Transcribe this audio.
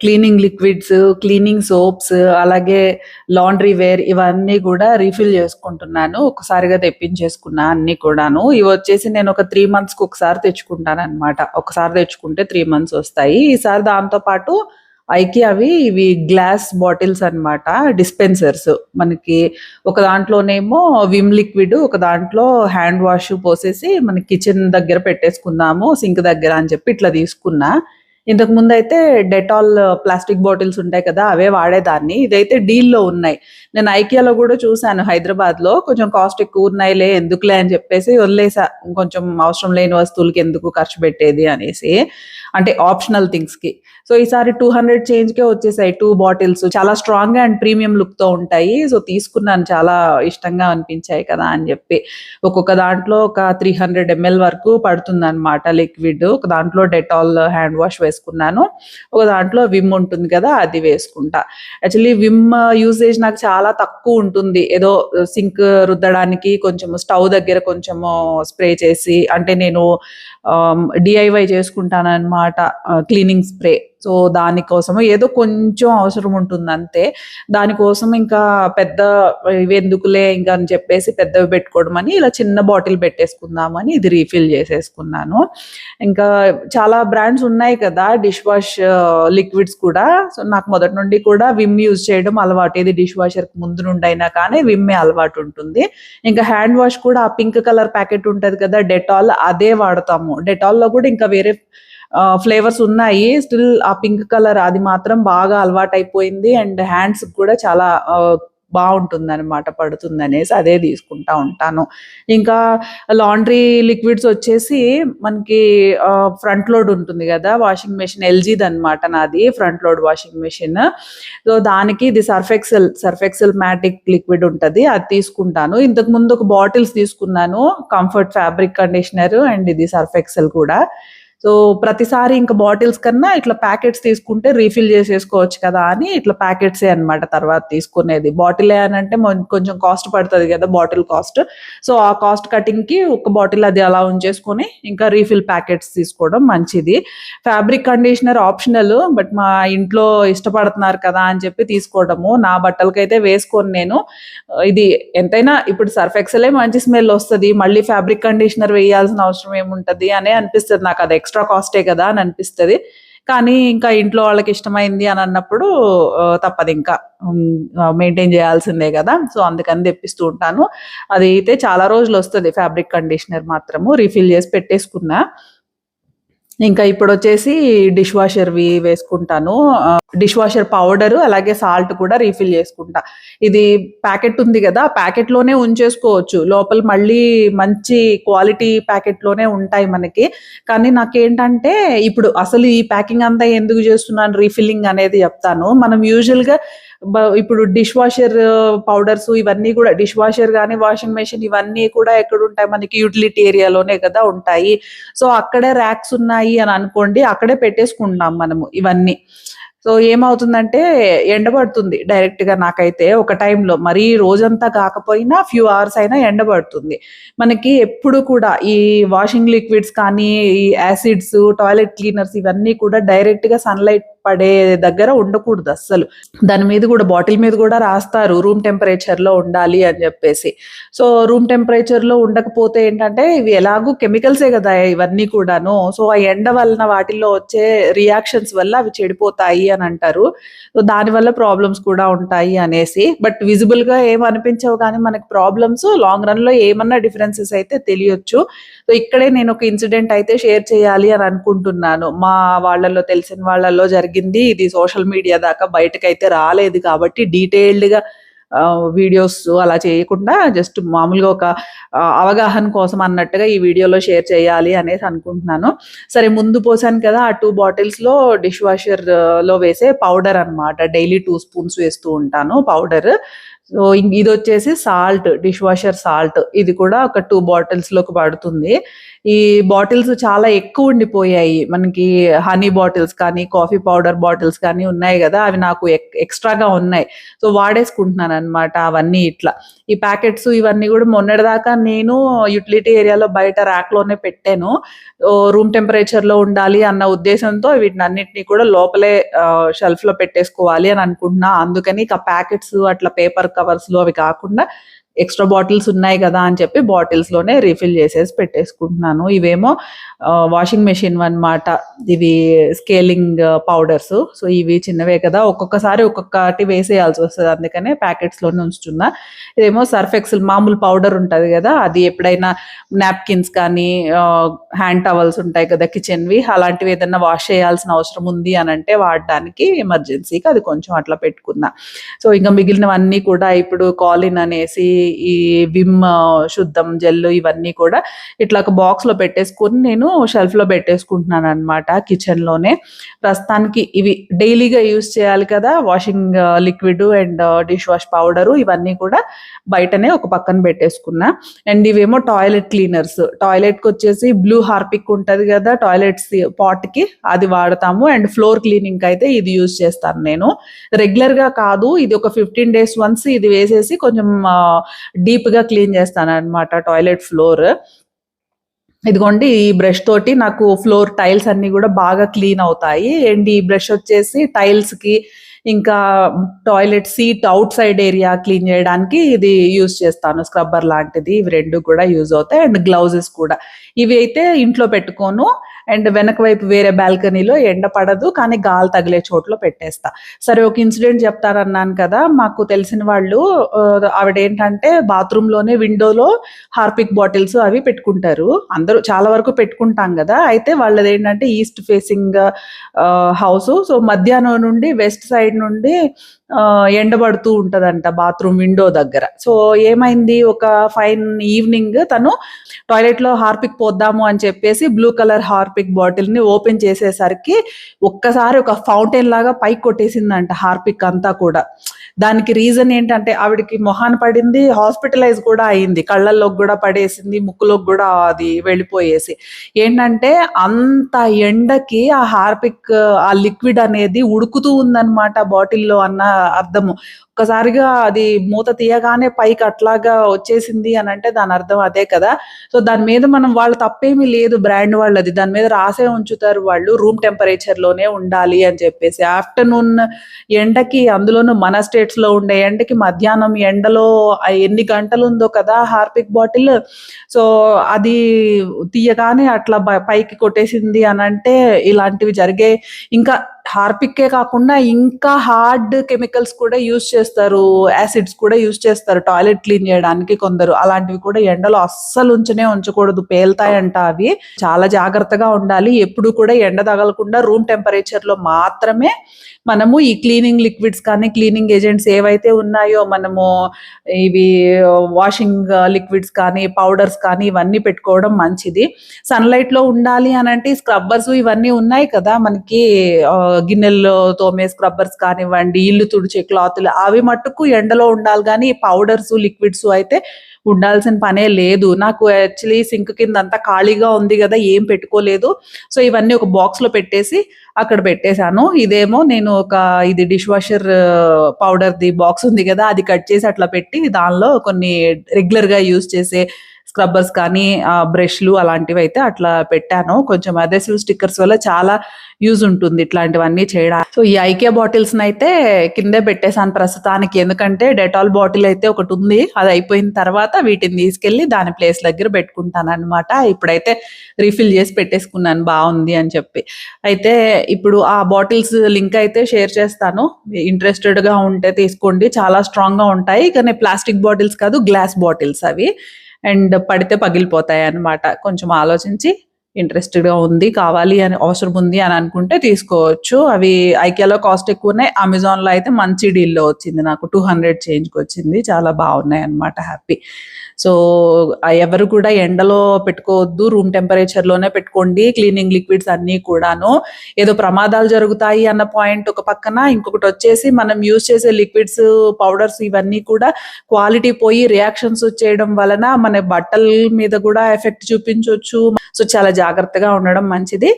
Cleaning liquids, cleaning soaps, అలాగే laundry wear ఇవన్నీ కూడా రీఫిల్ చేసుకుంటున్నాను. ఒకసారిగా తెప్పించేసుకున్నా అన్ని కూడాను. ఇవి వచ్చేసి నేను ఒక 3 మంత్స్‌కి ఒకసారి తెచ్చుకుంటానన్నమాట. ఒకసారి తెచ్చుకుంటే 3 మంత్స్ వస్తాయి. ఈసారి దాంతో పాటు ఐకియావి ఇవి గ్లాస్ బాటిల్స్ అన్నమాట. డిస్పెన్సర్స్ మనకి ఒక దాంట్లోనేమో విమ్ లిక్విడ్, ఒక దాంట్లో హ్యాండ్ వాష్ పోసేసి మన కిచెన్ దగ్గర పెట్టేసుకుందాము, సింక్ దగ్గర అని చెప్పి ఇట్లా తీసుకున్నా. ఇంతకు ముందైతే డెటాల్ ప్లాస్టిక్ బాటిల్స్ ఉంటాయి కదా, అవే వాడేదాన్ని. ఇదైతే డీల్‌లో ఉన్నాయి. నేను ఐకియాలో కూడా చూసాను హైదరాబాద్‌లో. కొంచెం కాస్ట్ ఎక్కువ ఉన్నాయిలే ఎందుకులే అని చెప్పేసి వదిలేసా. కొంచెం అవసరం లేని వస్తువులకి ఎందుకు ఖర్చు పెట్టేది అనేసి. అంటే ఆప్షనల్ థింగ్స్‌కి. సో ఈసారి 200 చేంజ్‌కే వచ్చేసాయి 2 బాటిల్స్. చాలా స్ట్రాంగ్‌గా అండ్ ప్రీమియం లుక్‌తో ఉంటాయి. సో తీసుకున్నాను, చాలా ఇష్టంగా అనిపించాయి కదా అని చెప్పి. ఒక్కొక్క దాంట్లో ఒక 300 ఎంఎల్ వరకు పడుతుందన్నమాట లిక్విడ్. ఒక దాంట్లో డెటాల్ హ్యాండ్ వాష్ వేసుకున్నాను. ఒక దాంట్లో విమ్ ఉంటుంది కదా, అది వేసుకుంటా. యాక్చువల్లీ విమ్ యూసేజ్ నాకు చాలా తక్కువ ఉంటుంది. ఏదో సింక్ రుద్దడానికి కొంచెం స్టవ్ దగ్గర కొంచెము స్ప్రే చేసి, అంటే నేను డిఐవై చేసుకుంటానన్నమాట క్లీనింగ్ స్ప్రే. సో దానికోసం ఏదో కొంచెం అవసరం ఉంటుంది అంతే. దానికోసం ఇంకా పెద్ద ఇవి ఎందుకులే ఇంకా అని చెప్పేసి పెద్దవి పెట్టుకోవడం అని ఇలా చిన్న బాటిల్ పెట్టేసుకుందామని ఇది రీఫిల్ చేసేసుకున్నాను. ఇంకా చాలా బ్రాండ్స్ ఉన్నాయి కదా డిష్ వాష్ లిక్విడ్స్ కూడా. సో నాకు మొదటి నుండి కూడా విమ్ యూజ్ చేయడం అలవాటు. ఇది డిష్ వాషర్ ముందు నుండి అయినా కానీ విమ్మే అలవాటు ఉంటుంది. ఇంకా హ్యాండ్ వాష్ కూడా ఆ పింక్ కలర్ ప్యాకెట్ ఉంటది కదా డెటాల్, అదే వాడతాము. డెటాల్ లో కూడా ఇంకా వేరే ఫ్లేవర్స్ ఉన్నాయి. స్టిల్ ఆ పింక్ కలర్ అది మాత్రం బాగా అలవాటు అయిపోయింది. అండ్ హ్యాండ్స్ కూడా చాలా బాగుంటుందన్నమాట, పడుతుందనేసి అదే తీసుకుంటా ఉంటాను. ఇంకా లాండ్రీ లిక్విడ్స్ వచ్చేసి మనకి ఫ్రంట్ లోడ్ ఉంటుంది కదా వాషింగ్ మెషిన్, ఎల్జీది అనమాట నాది front load washing machine. So దానికి ఇది సర్ఫెక్సెల్ మ్యాటిక్ లిక్విడ్ ఉంటుంది, అది తీసుకుంటాను. ఇంతకు ముందు ఒక బాటిల్స్ తీసుకున్నాను, కంఫర్ట్ ఫ్యాబ్రిక్ కండిషనర్ అండ్ ఇది సర్ఫెక్సెల్ కూడా. సో ప్రతిసారి ఇంకా బాటిల్స్ కన్నా ఇట్లా ప్యాకెట్స్ తీసుకుంటే రీఫిల్ చేసేసుకోవచ్చు కదా అని ఇట్లా ప్యాకెట్సే అనమాట తర్వాత తీసుకునేది. బాటిల్ అని అంటే కొంచెం కాస్ట్ పడుతుంది కదా బాటిల్ కాస్ట్. సో ఆ కాస్ట్ కటింగ్ కి ఒక బాటిల్ అది అలా ఉంచేసుకొని ఇంకా రీఫిల్ ప్యాకెట్స్ తీసుకోవడం మంచిది. ఫ్యాబ్రిక్ కండిషనర్ ఆప్షనల్, బట్ మా ఇంట్లో ఇష్టపడుతున్నారు కదా అని చెప్పి తీసుకోవడము. నా బట్టలకైతే వేసుకోను నేను. ఇది ఎంతైనా ఇప్పుడు సర్ఫ్ ఎక్సెలే మంచి స్మెల్ వస్తుంది, మళ్ళీ ఫ్యాబ్రిక్ కండిషనర్ వేయాల్సిన అవసరం ఏముంటది అని అనిపిస్తుంది నాకు. అది ఎక్స్ట్రా కాస్టే కదా అని అనిపిస్తుంది. కానీ ఇంకా ఇంట్లో వాళ్ళకి ఇష్టమైంది అని అన్నప్పుడు తప్పదు, ఇంకా మెయింటైన్ చేయాల్సిందే కదా. సో అందుకని తెప్పిస్తూ ఉంటాను. అది అయితే చాలా రోజులు వస్తుంది ఫ్యాబ్రిక్ కండిషనర్ మాత్రము. రీఫిల్ చేసి పెట్టేసుకున్నా. ఇంకా ఇప్పుడు వచ్చేసి డిష్ వాషర్వి వేసుకుంటాను. డిష్ వాషర్ పౌడర్ అలాగే సాల్ట్ కూడా రీఫిల్ చేసుకుంటా. ఇది ప్యాకెట్ ఉంది కదా, ప్యాకెట్ లోనే ఉంచేసుకోవచ్చు. లోపల మళ్ళీ మంచి క్వాలిటీ ప్యాకెట్ లోనే ఉంటాయి మనకి. కానీ నాకేంటంటే ఇప్పుడు అసలు ఈ ప్యాకింగ్ అంతా ఎందుకు చేస్తున్నాను రీఫిల్లింగ్ అనేది చెప్తాను. మనం యూజువల్ గా ఇప్పుడు డిష్ వాషర్ పౌడర్స్ ఇవన్నీ కూడా, డిష్ వాషర్ కానీ వాషింగ్ మెషిన్ ఇవన్నీ కూడా ఎక్కడ ఉంటాయి మనకి, యూటిలిటీ ఏరియాలోనే కదా ఉంటాయి. సో అక్కడే ర్యాక్స్ ఉన్నాయి అని అనుకోండి, అక్కడే పెట్టేసుకుంటున్నాం మనము ఇవన్నీ. సో ఏమవుతుందంటే ఎండబడుతుంది డైరెక్ట్ గా. నాకైతే ఒక టైంలో మరీ రోజంతా కాకపోయినా ఫ్యూ అవర్స్ అయినా ఎండబడుతుంది మనకి. ఎప్పుడు కూడా ఈ వాషింగ్ లిక్విడ్స్ కానీ, ఈ యాసిడ్స్, టాయిలెట్ క్లీనర్స్ ఇవన్నీ కూడా డైరెక్ట్ గా సన్లైట్ పడే దగ్గర ఉండకూడదు అస్సలు. దాని మీద కూడా బాటిల్ మీద కూడా రాస్తారు రూమ్ టెంపరేచర్ లో ఉండాలి అని చెప్పేసి. సో రూమ్ టెంపరేచర్ లో ఉండకపోతే ఏంటంటే ఇవి ఎలాగూ కెమికల్సే కదా ఇవన్నీ కూడాను. సో ఆ ఎండ వలన వాటిల్లో వచ్చే రియాక్షన్స్ వల్ల అవి చెడిపోతాయి అని అంటారు. సో దానివల్ల ప్రాబ్లమ్స్ కూడా ఉంటాయి అనేసి. బట్ విజిబుల్ గా ఏం అనిపించవు కానీ మనకి ప్రాబ్లమ్స్ లాంగ్ రన్ లో ఏమన్నా డిఫరెన్సెస్ అయితే తెలియొచ్చు. సో ఇక్కడే నేను ఒక ఇన్సిడెంట్ అయితే షేర్ చేయాలి అని అనుకుంటున్నాను. మా వాళ్ళలో తెలిసిన వాళ్ళలో జరిగింది. ఇది సోషల్ మీడియా దాకా బయటకైతే రాలేదు కాబట్టి డీటెయిల్డ్ గా వీడియోస్ అలా చేయకుండా జస్ట్ మామూలుగా ఒక అవగాహన కోసం అన్నట్టుగా ఈ వీడియోలో షేర్ చేయాలి అనేసి అనుకుంటున్నాను. సరే, ముందు పోసాను కదా ఆ 2 బాటిల్స్ లో డిష్ వాషర్ లో వేసే పౌడర్ అన్నమాట. డైలీ 2 స్పూన్స్ వేస్తూ ఉంటాను పౌడర్. సో ఇది వచ్చేసి సాల్ట్, డిష్ వాషర్ సాల్ట్. ఇది కూడా ఒక 2 బాటిల్స్‌లోకి పడుతుంది. ఈ బాటిల్స్ చాలా ఎక్కువ ఉండిపోయాయి. మనకి హనీ బాటిల్స్ కానీ, కాఫీ పౌడర్ బాటిల్స్ కానీ ఉన్నాయి గదా! అవి నాకు ఎక్స్‌ట్రాగా ఉన్నాయి. సో వాడేసుకుంటున్నాననమాట అవన్నీ ఇట్లా. ఈ ప్యాకెట్స్ ఇవన్నీ గూడా మొన్నటిదాకా నేను యుటిలిటీ ఏరియాలో బయట ర్యాక్‌లోనే పెట్టాను. రూమ్ టెంపరేచర్‌లో ఉండాలి అన్న ఉద్దేశంతో వీటినన్నిటిని కూడా లోపలే షెల్ఫ్‌లో పెట్టేసుకోవాలి అని అనుకుంటున్నా. అందుకని ఇక ప్యాకెట్స్ అట్లా పేపర్ కవర్స్‌లో అవి కాకుండా ఎక్స్‌ట్రా బాటిల్స్ ఉన్నాయి గదా! అని చెప్పి బాటిల్స్‌లోనే రీఫిల్ చేసేసి పెట్టేసుకుంటున్నాను. ఇవేమో వాషింగ్ మెషిన్‌వన్నమాట. ఇవి స్కేలింగ్ పౌడర్స్. సో ఇవి చిన్నవే కదా! ఒక్కొక్కసారి ఒక్కొక్కటి వేసేయాల్సొస్తది. అందుకనే ప్యాకెట్స్‌లోనే ఉంచుతున్నా. ఇదేమో సర్ఫ్ ఎక్సెల్ మామూలు పౌడర్ ఉంటది గదా! అది ఎప్పుడైనా నాప్కిన్స్ కానీ, హ్యాండ్ టవల్స్ ఉంటాయి కదా కిచెన్‌వి, అలాంటివి ఏదన్నా వాష్ చేయాల్సిన అవసరం ఉంది అనంటే వాడడానికి ఎమర్జెన్సీకి అది కొంచెం అట్లా పెట్టుకున్నా. సో ఇంక మిగిలినవన్నీ కూడా ఇప్పుడు కాలిన్ అనేసి ఈ విమ్ శుద్ధం జెల్ ఇవన్నీ కూడా ఇట్లా ఒక బాక్స్‌లో పెట్టేసుకొని నేను షెల్ఫ్‌లో పెట్టేసుకుంటున్నాననమాట కిచెన్‌లోనే. ప్రస్తుతానికి ఇవి డైలీగా యూజ్ చేయాలి కదా! Washing liquid and dish wash powder ఇవన్నీ కూడా బయటనే ఒక పక్కన పెట్టేసుకున్నా. అండ్ ఇవేమో టాయిలెట్ క్లీనర్స్. టాయిలెట్‌కొచ్చేసి బ్లూ హార్పిక్ ఉంటది గదా! టాయిలెట్స్ పాట్‌కి అది వాడతాము. అండ్ ఫ్లోర్ క్లీనింగ్‌కయితే ఇది యూజ్ చేస్తాను నేను. రెగ్యులర్‌గా కాదు. ఇది ఒక 15 డేస్ వన్స్ ఇది వేసేసి కొంచెం డీప్‌గా క్లీన్ చేస్తాననమాట టాయిలెట్ ఫ్లోర్. ఇదిగోండి ఈ బ్రష్ తోటి నాకు ఫ్లోర్ టైల్స్ అన్నీ గూడా బాగా క్లీన్ అవుతాయి. అండ్ ఈ బ్రష్ వచ్చేసి టైల్స్‌కి ఇంకా toilet seat out side area clean చేయడానికి ఇది యూజ్ చేస్తాను. స్క్రబ్బర్ లాంటిది. ఇవి 2 కూడా యూజ్ అవుతాయి. అండ్ గ్లౌజెస్ కూడా. ఇవి అయితే ఇంట్లో పెట్టుకోను. అండ్ వెనక వైపు వేరే బాల్కనీలో ఎండ పడదు. కానీ గాలి తగిలే చోట్ల పెట్టేస్తా. సరే ఒక ఇన్సిడెంట్ చెప్తానన్నాను కదా! మాకు తెలిసిన వాళ్ళు ఆవిడేంటంటే బాత్రూమ్‌లోనే విండోలో హార్పిక్ బాటిల్స్ అవి పెట్టుకుంటారు. అందరూ చాలా వరకు పెట్టుకుంటాం గదా! అయితే వాళ్ళదేంటంటే ఈస్ట్ ఫేసింగ్ హౌసు. సో మధ్యాహ్నం నుండి వెస్ట్ సైడ్ నుండి ఎండబడుతూ ఉంటదంట బాత్రూమ్ విండో దగ్గర. సో ఏమైంది ఒక ఫైన్ ఈవినింగ్ తను టాయిలెట్‌లో హార్పిక్ పోద్దాము అని చెప్పేసి బ్లూ కలర్ హార్పిక్ బాటిల్‌ని ఓపెన్ చేసేసరికి ఒక్కసారి ఒక ఫౌంటైన్ లాగా పైకి కొట్టేసిందంట హార్పిక్ అంతా కూడా. దానికి రీజన్ ఏంటంటే ఆవిడకి మొహాన పడింది, హాస్పిటలైజ్ కూడా అయింది. కళ్ళల్లోకి గూడా పడేసింది, ముక్కులోకి గూడా అది వెళ్ళిపోయేసి. ఏంటంటే అంత ఎండకి ఆ హార్పిక్ ఆ లిక్విడ్ అనేది ఉడుకుతూ ఉందన్నమాట బాటిల్‌లో అన్న అర్థము. ఒక్కసారిగా అది మూత తీయగానే పైకి అట్లాగా వచ్చేసింది అనంటే దాని అర్థం అదే కదా! సో దాని మీద మనం వాళ్ళ తప్పేమీ లేదు బ్రాండ్ వాళ్ళది. దాని మీద రాసే ఉంచుతారు వాళ్ళు రూమ్ టెంపరేచర్‌లోనే ఉండాలి అని చెప్పేసి. ఆఫ్టర్‌నూన్ ఎండకి అందులోనూ మన స్టేట్స్‌లో ఉండే ఎండకి మధ్యాహ్నం ఎండలో ఎన్ని గంటలుందో కదా హార్పిక్ బాటిల్. సో అది తీయగానే అట్లా పైకి కొట్టేసింది అనంటే ఇలాంటివి జరిగాయి. ఇంకా హార్పిక్కే కాకుండా ఇంకా హార్డ్ కెమికల్స్ కూడా యూజ్ చేస్తారు. యాసిడ్స్ కూడా యూజ్ చేస్తారు టాయిలెట్ క్లీన్ చేయడానికి కొందరు. అలాంటివి కూడా ఎండలో అస్సలు ఉంచకూడదు. పేలుతాయంట అవి. చాలా జాగ్రత్తగా ఉండాలి. ఎప్పుడు కూడా ఎండ తగలకుండా రూమ్ టెంపరేచర్‌లో మాత్రమే మనము ఈ క్లీనింగ్ లిక్విడ్స్ కానీ, క్లీనింగ్ ఏజెంట్స్ ఏవైతే ఉన్నాయో మనము ఇవి వాషింగ్ లిక్విడ్స్ కానీ, పౌడర్స్ కానీ ఇవన్నీ పెట్టుకోవడం మంచిది. సన్‌లైట్‌లో ఉండాలి అనంటే స్క్రబ్బర్స్ ఇవన్నీ ఉన్నాయి కదా! మనకి గిన్నెల్లో తోమే స్క్రబ్బర్స్ కానివ్వండి, ఇల్లు తుడిచే క్లాతులు అవి మట్టుకు ఎండలో ఉండాలి గానీ పౌడర్స్, లిక్విడ్స్ అయితే ఉండాల్సిన పనే లేదు. నాకు యాక్చువల్లీ సింక్ కింద అంతా ఖాళీగా ఉంది గదా! ఏం పెట్టుకోలేదు. సో ఇవన్నీ ఒక బాక్స్‌లో పెట్టేసి అక్కడ పెట్టేసాను. ఇదేమో నేను ఇది డిష్ వాషర్ పౌడర్‌ది బాక్స్ ఉంది గదా! అది కట్ చేసి అట్లా పెట్టి దానిలో కొన్ని రెగ్యులర్‌గా యూజ్ చేసే స్క్రబ్బర్స్ కానీ, బ్రష్‌లు అలాంటివైతే అట్లా పెట్టాను. కొంచెం అదెసివ్ స్టిక్కర్స్ వల్ల చాలా యూజ్ ఉంటుంది ఇట్లాంటివన్నీ సో ఈ ఐకియా బాటిల్స్‌నైతే కిందే పెట్టేసాను ప్రస్తుతానికి. ఎందుకంటే డెటాల్ బాటిల్ అయితే ఒకటుంది. అది అయిపోయిన తర్వాత వీటిని తీసుకెళ్ళి దాని ప్లేస్ దగ్గర పెట్టుకుంటాననమాట. ఇప్పుడైతే రీఫిల్ చేసి పెట్టేసుకున్నాను బావుంది అని చెప్పి. అయితే ఇప్పుడు ఆ బాటిల్స్ లింక్ అయితే షేర్ చేస్తాను. ఇంట్రెస్టెడ్‌గా ఉంటే తీసుకోండి. చాలా స్ట్రాంగ్‌గా ఉంటాయి. కానీ ప్లాస్టిక్ బాటిల్స్ కాదు గ్లాస్ బాటిల్స్ అవి. అండ్ పడితే పగిలిపోతాయన్నమాట. కొంచెం ఆలోచించి ఇంట్రెస్టెడ్‌గా ఉంది, కావాలి అని అవసరం ఉంది అని అనుకుంటే తీసుకోవచ్చు. అవి ఐకియాలో కాస్ట్ ఎక్కువున్నాయి. అమెజాన్‌లో అయితే మంచి డీల్‌లో వచ్చింది నాకు. 200 చేంజ్‌కొచ్చింది. చాలా బావున్నాయన్నమాట. హ్యాపీ. సో ఎవరు కూడా ఎండలో పెట్టుకోవద్దు, రూమ్ టెంపరేచర్ లోనే పెట్టుకోండి క్లీనింగ్ లిక్విడ్స్ అన్ని కూడాను. ఏదో ప్రమాదాలు జరుగుతాయి అన్న పాయింట్ ఒక పక్కన, ఇంకొకటి వచ్చేసి మనం యూజ్ చేసే లిక్విడ్స్, పౌడర్స్ ఇవన్నీ కూడా క్వాలిటీ పోయి రియాక్షన్స్ చేయడం వలన మన బట్టల మీద కూడా ఎఫెక్ట్ చూపించవచ్చు. సో చాలా జాగ్రత్తగా ఉండడం మంచిది.